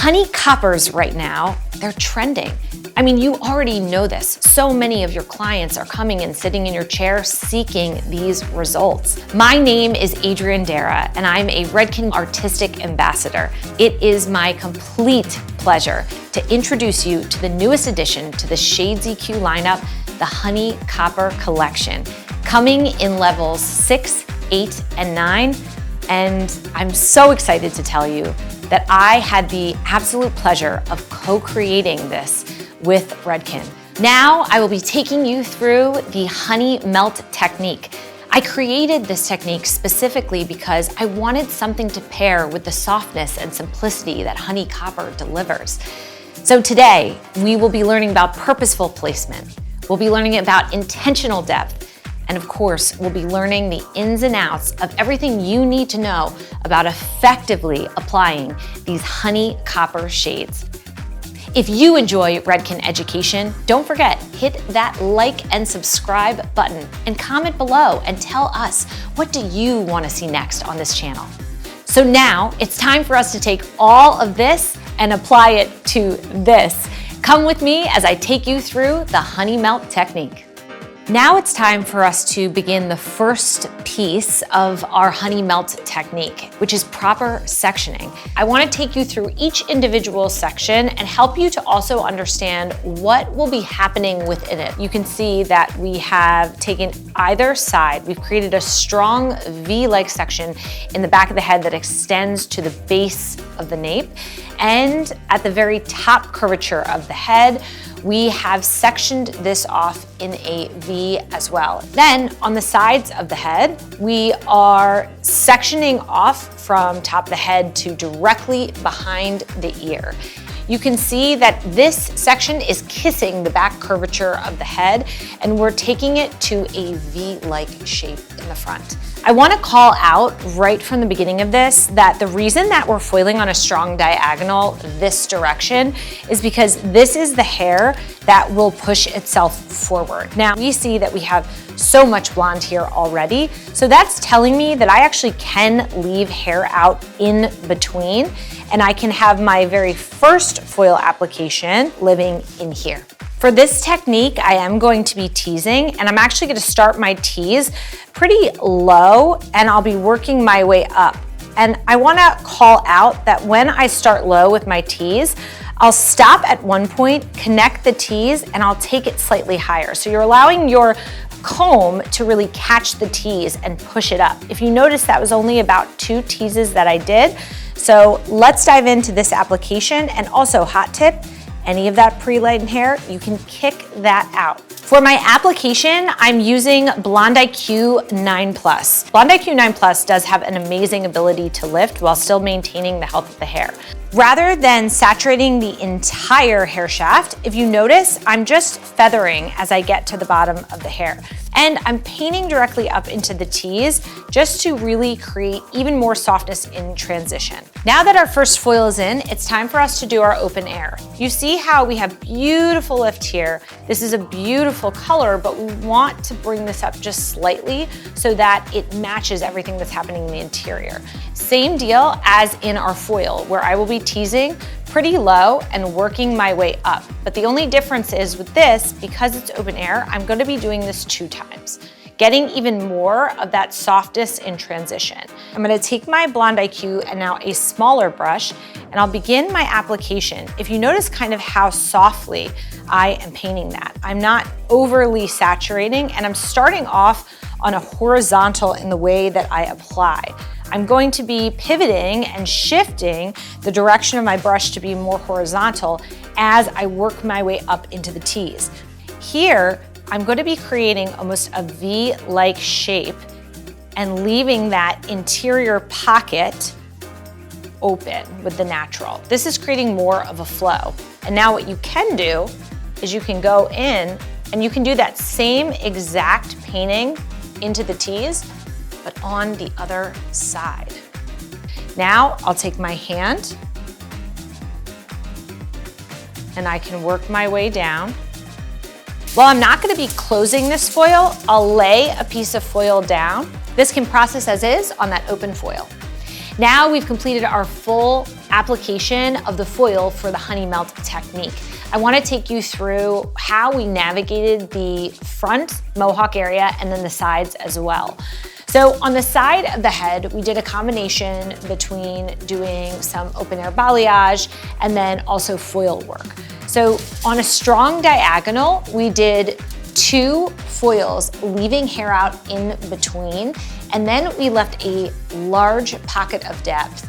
Honey coppers right now, they're trending. I mean, you already know this. So many of your clients are coming and sitting in your chair seeking these results. My name is Adrienne Dara, and I'm a Redken Artistic Ambassador. It is my complete pleasure to introduce you to the newest addition to the Shades EQ lineup, the Honey Copper Collection, coming in levels 6, 8, and 9. And I'm so excited to tell you that I had the absolute pleasure of co-creating this with Redken. Now I will be taking you through the honey melt technique. I created this technique specifically because I wanted something to pair with the softness and simplicity that honey copper delivers. So today we will be learning about purposeful placement. We'll be learning about intentional depth. And of course, we'll be learning the ins and outs of everything you need to know about effectively applying these honey copper shades. If you enjoy Redken education, don't forget, hit that like and subscribe button and comment below and tell us, what do you want to see next on this channel? So now it's time for us to take all of this and apply it to this. Come with me as I take you through the honey melt technique. Now it's time for us to begin the first piece of our honey melt technique, which is proper sectioning. I want to take you through each individual section and help you to also understand what will be happening within it. You can see that we have taken either side. We've created a strong V-like section in the back of the head that extends to the base of the nape. And at the very top curvature of the head, we have sectioned this off in a V as well. Then on the sides of the head, we are sectioning off from top of the head to directly behind the ear. You can see that this section is kissing the back curvature of the head, and we're taking it to a V-like shape in the front. I want to call out right from the beginning of this that the reason that we're foiling on a strong diagonal this direction is because this is the hair that will push itself forward. Now we see that we have so much blonde here already, so that's telling me that I actually can leave hair out in between, and I can have my very first foil application living in here. For this technique, I am going to be teasing, and I'm actually going to start my tease pretty low, and I'll be working my way up. And I want to call out that when I start low with my tease, I'll stop at one point, connect the tease, and I'll take it slightly higher. So you're allowing your comb to really catch the tease and push it up. If you notice, that was only about 2 teases that I did. So let's dive into this application. And also, hot tip, any of that pre-lightened hair, you can kick that out. For my application, I'm using Blonde IQ 9 Plus. Blonde IQ 9 Plus does have an amazing ability to lift while still maintaining the health of the hair. Rather than saturating the entire hair shaft, if you notice, I'm just feathering as I get to the bottom of the hair. And I'm painting directly up into the tease just to really create even more softness in transition. Now that our first foil is in, it's time for us to do our open air. You see how we have beautiful lift here. This is a beautiful color, but we want to bring this up just slightly so that it matches everything that's happening in the interior. Same deal as in our foil, where I will be teasing pretty low and working my way up. But the only difference is with this, because it's open air, I'm going to be doing this 2 times, getting even more of that softness in transition. I'm going to take my Blonde IQ and now a smaller brush, and I'll begin my application. If you notice kind of how softly I am painting that, I'm not overly saturating, and I'm starting off on a horizontal in the way that I apply. I'm going to be pivoting and shifting the direction of my brush to be more horizontal as I work my way up into the tease. Here, I'm going to be creating almost a V-like shape and leaving that interior pocket open with the natural. This is creating more of a flow. And now what you can do is you can go in and you can do that same exact painting into the tease, but on the other side. Now I'll take my hand and I can work my way down. While I'm not going to be closing this foil, I'll lay a piece of foil down. This can process as is on that open foil. Now we've completed our full application of the foil for the honey melt technique. I want to take you through how we navigated the front mohawk area and then the sides as well. So on the side of the head, we did a combination between doing some open air balayage and then also foil work. So on a strong diagonal, we did 2 foils, leaving hair out in between, and then we left a large pocket of depth.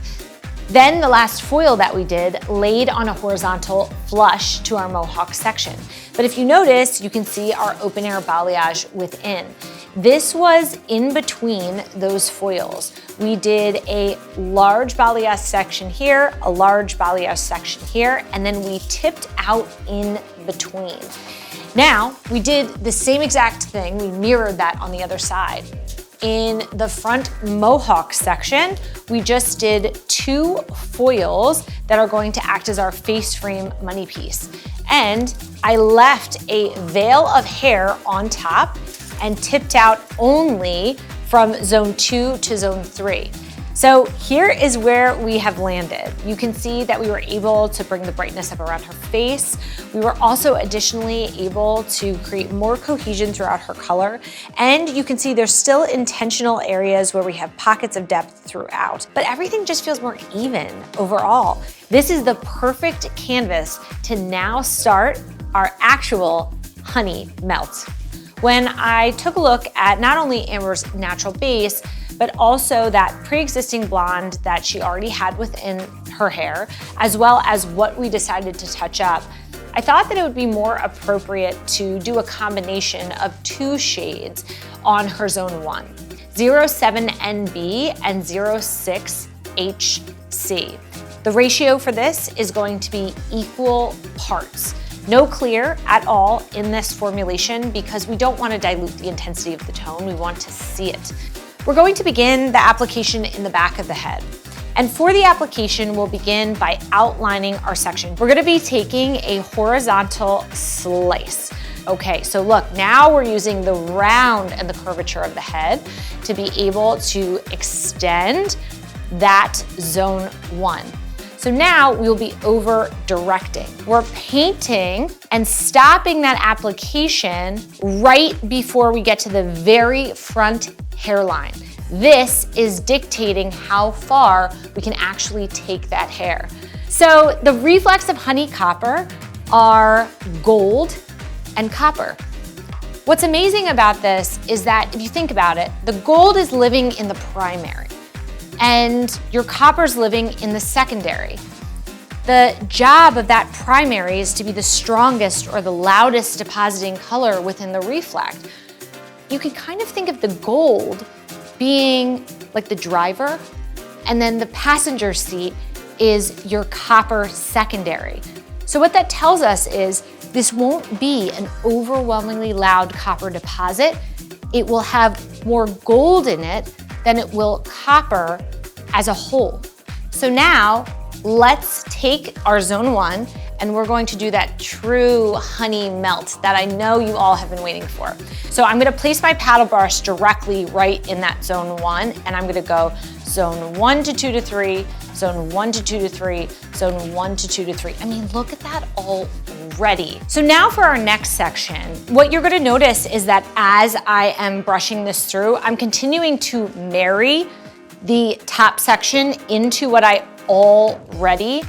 Then the last foil that we did laid on a horizontal flush to our mohawk section. But if you notice, you can see our open air balayage within. This was in between those foils. We did a large balayage section here, a large balayage section here, and then we tipped out in between. Now, we did the same exact thing. We mirrored that on the other side. In the front mohawk section, we just did 2 foils that are going to act as our face frame money piece. And I left a veil of hair on top and tipped out only from zone 2 to zone 3. So here is where we have landed. You can see that we were able to bring the brightness up around her face. We were also additionally able to create more cohesion throughout her color. And you can see there's still intentional areas where we have pockets of depth throughout, but everything just feels more even overall. This is the perfect canvas to now start our actual honey melt. When I took a look at not only Amber's natural base, but also that pre-existing blonde that she already had within her hair, as well as what we decided to touch up, I thought that it would be more appropriate to do a combination of 2 shades on her zone 1, 07NB and 06HC. The ratio for this is going to be equal parts. No clear at all in this formulation because we don't want to dilute the intensity of the tone, we want to see it. We're going to begin the application in the back of the head. And for the application, we'll begin by outlining our section. We're gonna be taking a horizontal slice. Okay, so look, now we're using the round and the curvature of the head to be able to extend that zone 1. So now we'll be over directing. We're painting and stopping that application right before we get to the very front hairline. This is dictating how far we can actually take that hair. So the reflex of honey copper are gold and copper. What's amazing about this is that if you think about it, the gold is living in the primary and your copper's living in the secondary. The job of that primary is to be the strongest or the loudest depositing color within the reflect. You can kind of think of the gold being like the driver, and then the passenger seat is your copper secondary. So what that tells us is this won't be an overwhelmingly loud copper deposit. It will have more gold in it than it will copper as a whole. So now let's take our zone 1 and we're going to do that true honey melt that I know you all have been waiting for. So I'm gonna place my paddle brush directly right in that zone 1, and I'm gonna go zone 1 to 2 to 3, zone 1 to 2 to 3, zone 1 to 2 to 3. I mean, look at that already. So now for our next section, what you're gonna notice is that as I am brushing this through, I'm continuing to marry the top section into what I already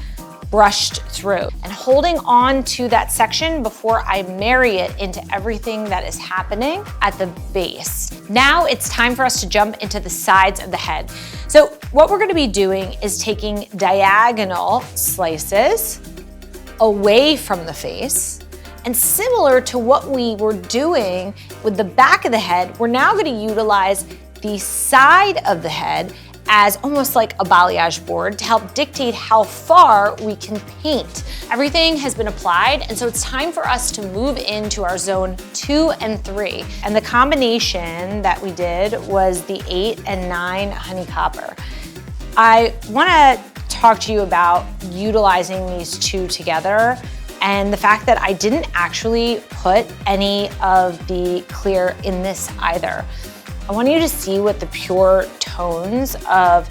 brushed through and holding on to that section before I marry it into everything that is happening at the base. Now it's time for us to jump into the sides of the head. So what we're gonna be doing is taking diagonal slices away from the face, and similar to what we were doing with the back of the head, we're now gonna utilize the side of the head as almost like a balayage board to help dictate how far we can paint. Everything has been applied, and so it's time for us to move into our zone 2 and 3. And the combination that we did was the 8 and 9 honey copper. I wanna talk to you about utilizing these 2 together and the fact that I didn't actually put any of the clear in this either. I want you to see what the pure tones of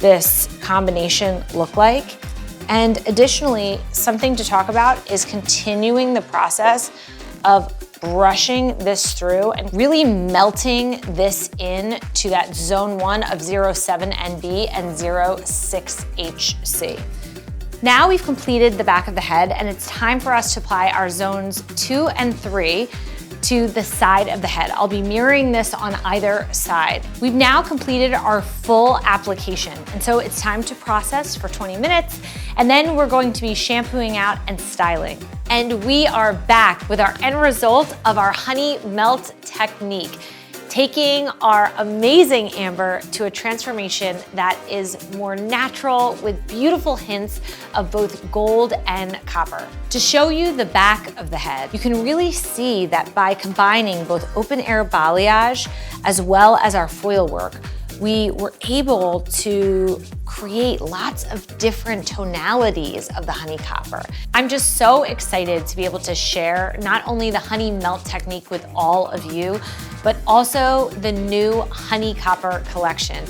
this combination look like? And additionally, something to talk about is continuing the process of brushing this through and really melting this in to that zone 1 of 0.7 NB and 0.6 HC. Now we've completed the back of the head, and it's time for us to apply our zones 2 and 3 to the side of the head. I'll be mirroring this on either side. We've now completed our full application, and so it's time to process for 20 minutes, and then we're going to be shampooing out and styling. And we are back with our end result of our honey melt technique, taking our amazing amber to a transformation that is more natural with beautiful hints of both gold and copper. To show you the back of the head, you can really see that by combining both open air balayage as well as our foil work, we were able to create lots of different tonalities of the honey copper. I'm just so excited to be able to share not only the honey melt technique with all of you, but also the new honey copper collection.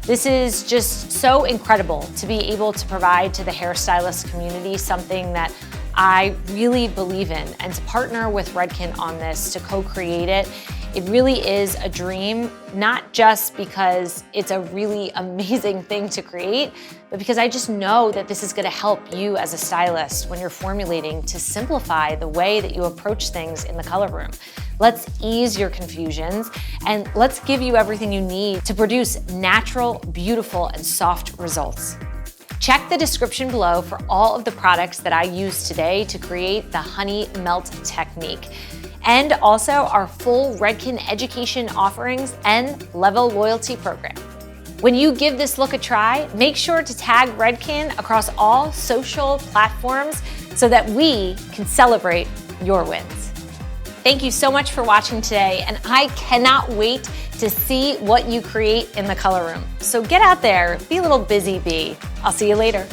This is just so incredible to be able to provide to the hairstylist community something that I really believe in, and to partner with Redken on this to co-create it. It really is a dream, not just because it's a really amazing thing to create, but because I just know that this is gonna help you as a stylist when you're formulating to simplify the way that you approach things in the color room. Let's ease your confusions, and let's give you everything you need to produce natural, beautiful, and soft results. Check the description below for all of the products that I used today to create the honey melt technique, and also our full Redken education offerings and level loyalty program. When you give this look a try, make sure to tag Redken across all social platforms so that we can celebrate your wins. Thank you so much for watching today, and I cannot wait to see what you create in the color room. So get out there, be a little busy bee. I'll see you later.